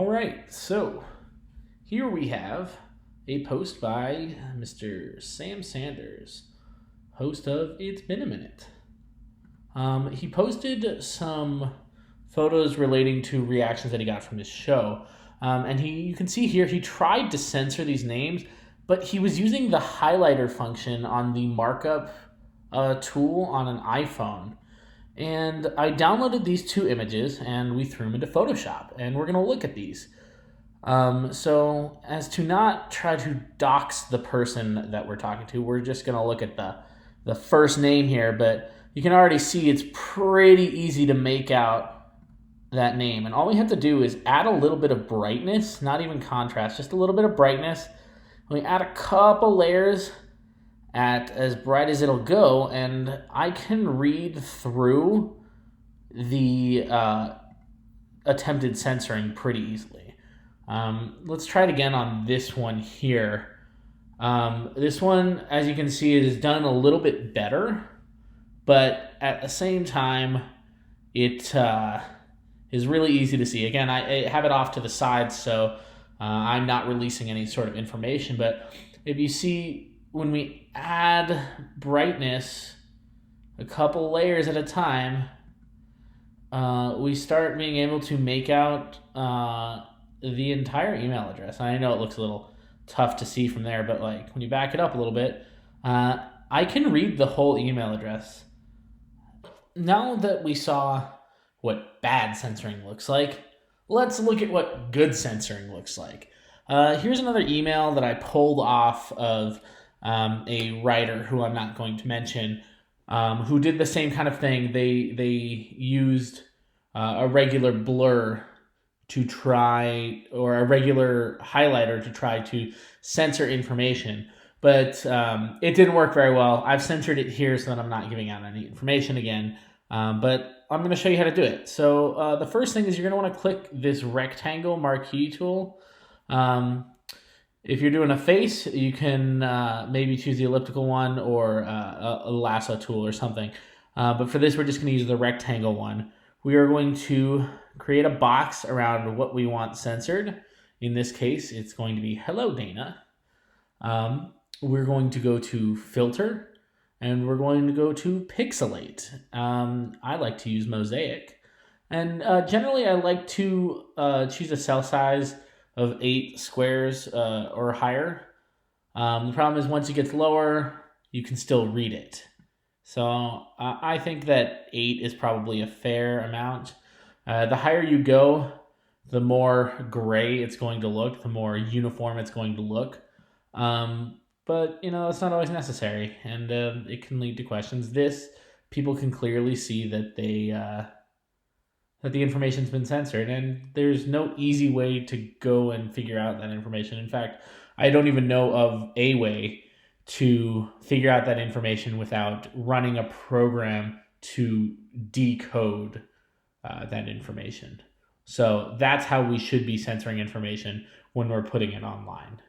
All right, so here we have a post by Mr. Sam Sanders, host of It's Been a Minute. He posted some photos relating to reactions that he got from his show. And you can see here, he tried to censor these names, but he was using the highlighter function on the markup tool on an iPhone. And I downloaded these two images and we threw them into Photoshop. And we're going to look at these. So as to not try to dox the person that we're talking to, we're just going to look at the first name here. But you can already see it's pretty easy to make out that name. And all we have to do is add a little bit of brightness, not even contrast, just a little bit of brightness. We add a couple layers at as bright as it'll go, and I can read through the attempted censoring pretty easily. Let's try it again on this one here. This one, as you can see, is done a little bit better, but at the same time, it is really easy to see. Again, I have it off to the side, so I'm not releasing any sort of information, but if you see, when we add brightness a couple layers at a time, we start being able to make out the entire email address. I know it looks a little tough to see from there, but like when you back it up a little bit, I can read the whole email address. Now that we saw what bad censoring looks like, let's look at what good censoring looks like. Here's another email that I pulled off of a writer who I'm not going to mention, who did the same kind of thing. They used a regular blur to try, or a regular highlighter to try to censor information, but it didn't work very well. I've censored it here so that I'm not giving out any information again, but I'm going to show you how to do it. So the first thing is you're going to want to click this rectangle marquee tool. If you're doing a face, you can maybe choose the elliptical one or a lasso tool or something. But for this, we're just going to use the rectangle one. We are going to create a box around what we want censored. In this case, it's going to be Hello, Dana. We're going to go to Filter, and we're going to go to Pixelate. I like to use Mosaic. And generally, I like to choose a cell size of 8 squares or higher. The problem is once it gets lower, you can still read it. So I think that 8 is probably a fair amount. The higher you go, the more gray it's going to look, the more uniform it's going to look. But, it's not always necessary, and it can lead to questions. People can clearly see that that the information's been censored, and there's no easy way to go and figure out that information. In fact, I don't even know of a way to figure out that information without running a program to decode that information. So that's how we should be censoring information when we're putting it online.